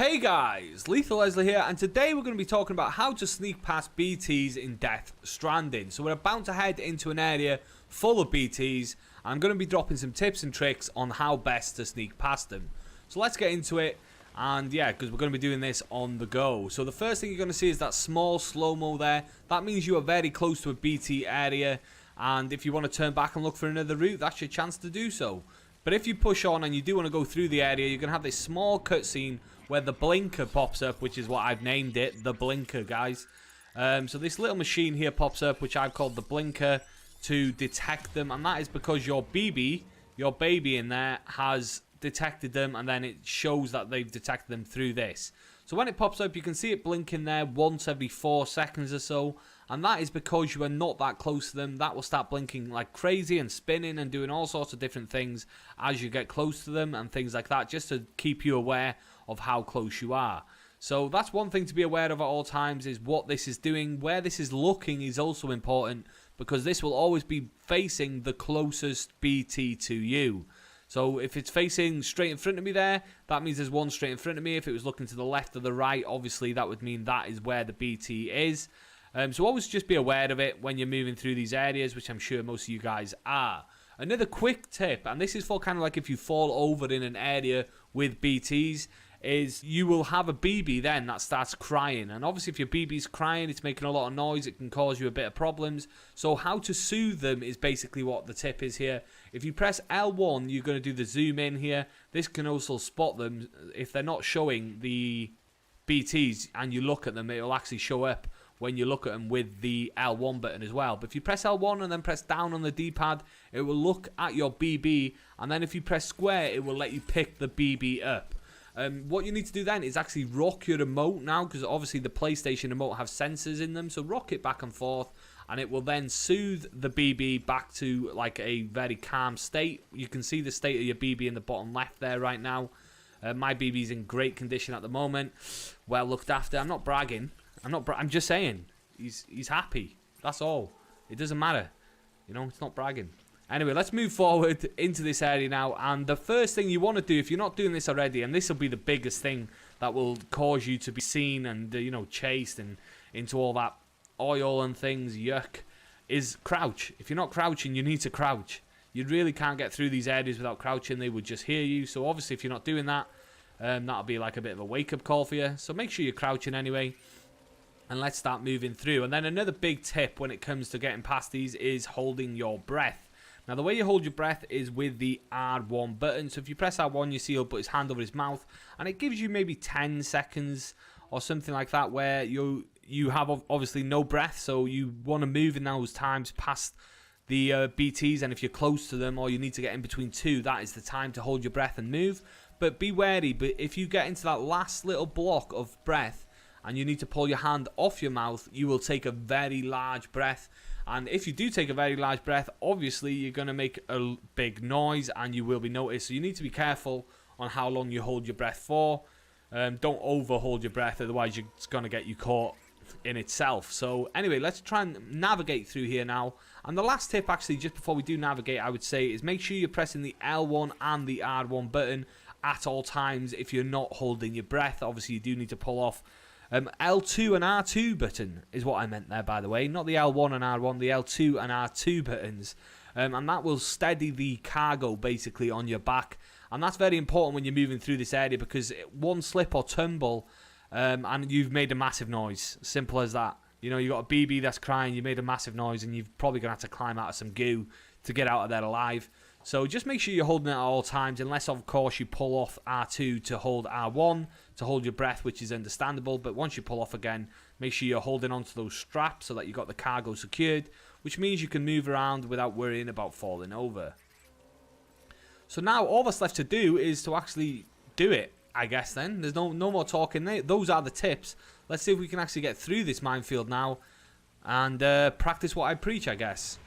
Hey guys, Lethal Leslie here, and today we're going to be talking about how to sneak past BTs in Death Stranding. So we're about to head into an area full of BTs, and I'm going to be dropping some tips and tricks on how best to sneak past them. So let's get into it, and yeah, because we're going to be doing this on the go. So the first thing you're going to see is that small slow-mo there. That means you are very close to a BT area, and if you want to turn back and look for another route, that's your chance to do so. But if you push on and you do want to go through the area, you're going to have this small cutscene where the blinker pops up, which is what I've named it, the blinker, guys. So this little machine here pops up, which I've called the blinker, to detect them. And that is because your baby in there, has detected them, and then it shows that they've detected them through this. So when it pops up, you can see it blinking there once every 4 seconds or so, and that is because you are not that close to them. That will start blinking like crazy and spinning and doing all sorts of different things as you get close to them and things like that, just to keep you aware of how close you are. So that's one thing to be aware of at all times, is what this is doing. Where this is looking is also important, because this will always be facing the closest BT to you. So if it's facing straight in front of me there, that means there's one straight in front of me. If it was looking to the left or the right, obviously that would mean that is where the BT is. So always just be aware of it when you're moving through these areas, which I'm sure most of you guys are. Another quick tip, and this is for kind of like if you fall over in an area with BTs, is you will have a BB then that starts crying. And obviously if your BB's crying, it's making a lot of noise, it can cause you a bit of problems. So how to soothe them is basically what the tip is here. If you press L1, you're going to do the zoom in here. This can also spot them. If they're not showing the BTs and you look at them, it will actually show up when you look at them with the L1 button as well. But if you press L1 and then press down on the D-pad, it will look at your BB, and then if you press square, it will let you pick the BB up. What you need to do then is actually rock your remote now, because obviously the PlayStation remote has sensors in them, so rock it back and forth, and it will then soothe the BB back to like a very calm state. You can see the state of your BB in the bottom left there right now. My BB's in great condition at the moment, well looked after. I'm not bragging. I'm just saying he's happy. That's all. It doesn't matter. You know, it's not bragging. Anyway, let's move forward into this area now, and the first thing you want to do, if you're not doing this already, and this will be the biggest thing that will cause you to be seen and, you know, chased and into all that oil and things, yuck, is crouch. If you're not crouching, you need to crouch. You really can't get through these areas without crouching. They would just hear you, so obviously if you're not doing that, that'll be like a bit of a wake-up call for you. So make sure you're crouching anyway. And let's start moving through. And then another big tip when it comes to getting past these is holding your breath. Now the way you hold your breath is with the R1 button. So if you press R1, you see he'll put his hand over his mouth, and it gives you maybe 10 seconds or something like that where you have obviously no breath. So you want to move in those times past the BTs, and if you're close to them or you need to get in between two, that is the time to hold your breath and move. But be wary, but if you get into that last little block of breath and you need to pull your hand off your mouth, you will take a very large breath. And if you do take a very large breath, obviously you're going to make a big noise and you will be noticed. So you need to be careful on how long you hold your breath for. Don't over hold your breath, otherwise it's going to get you caught in itself. So anyway, let's try and navigate through here now. And the last tip, actually, just before we do navigate, I would say, is make sure you're pressing the L1 and the R1 button at all times if you're not holding your breath. Obviously you do need to pull off L2 and R2 button is what I meant there, by the way. Not the L1 and R1, the L2 and R2 buttons. And that will steady the cargo basically on your back. And that's very important when you're moving through this area, because one slip or tumble and you've made a massive noise. Simple as that. You know, you got a BB that's crying, you made a massive noise, and you've probably going to have to climb out of some goo to get out of there alive. So just make sure you're holding it at all times, unless of course you pull off R2 to hold R1 to hold your breath, which is understandable. But once you pull off again, make sure you're holding onto those straps so that you've got the cargo secured, which means you can move around without worrying about falling over. So now all that's left to do is to actually do it, I guess. Then there's no more talking there. Those are the tips. Let's see if we can actually get through this minefield now and practice what I preach, I guess.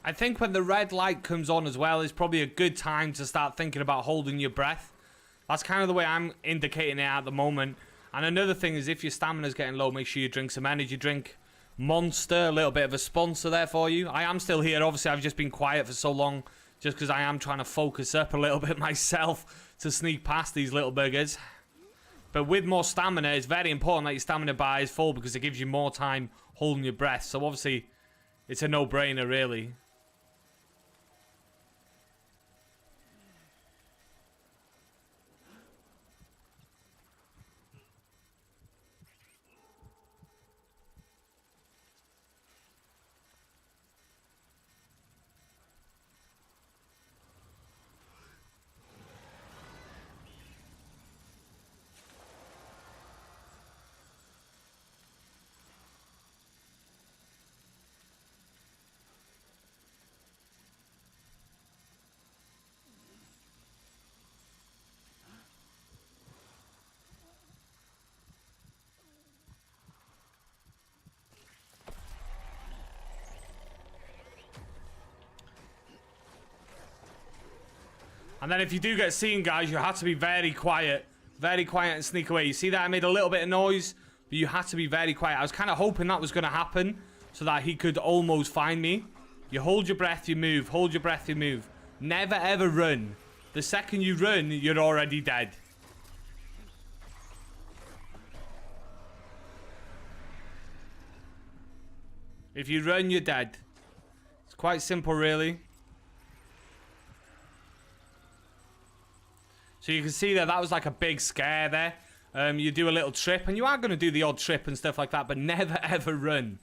I think when the red light comes on as well, it's probably a good time to start thinking about holding your breath. That's kind of the way I'm indicating it at the moment. And another thing is, if your stamina's getting low, make sure you drink some energy drink. Monster, a little bit of a sponsor there for you. I am still here. Obviously, I've just been quiet for so long just because I am trying to focus up a little bit myself to sneak past these little buggers. But with more stamina, it's very important that your stamina bar is full because it gives you more time holding your breath. So obviously, it's a no-brainer, really. And then if you do get seen, guys, you have to be very quiet. Very quiet and sneak away. You see that I made a little bit of noise, but you have to be very quiet. I was kind of hoping that was going to happen so that he could almost find me. You hold your breath, you move. Hold your breath, you move. Never, ever run. The second you run, you're already dead. If you run, you're dead. It's quite simple, really. So you can see that was like a big scare there. You do a little trip, and you are going to do the odd trip and stuff like that, but never ever run.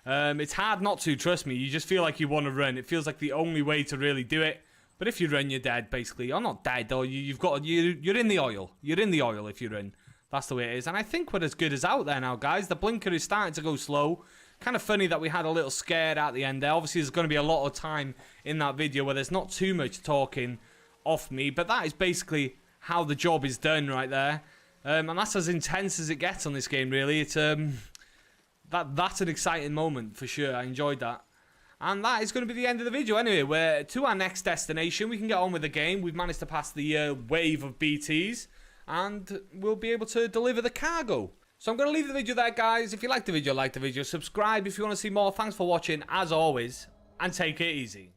It's hard not to, trust me. You just feel like you want to run. It feels like the only way to really do it. But if you run, you're dead, basically. You're not dead, though. You're in the oil. You're in the oil if you run. That's the way it is. And I think we're as good as out there now, guys. The blinker is starting to go slow. Kind of funny that we had a little scare at the end there. Obviously, there's going to be a lot of time in that video where there's not too much talking off me, but that is basically how the job is done right there. And that's as intense as it gets on this game, really. It's that's an exciting moment for sure. I enjoyed that. And that is going to be the end of the video anyway. We're to our next destination. We can get on with the game. We've managed to pass the wave of BTs, and we'll be able to deliver the cargo. So I'm going to leave the video there, guys. If you liked the video, like the video. Subscribe if you want to see more. Thanks for watching, as always, and take it easy.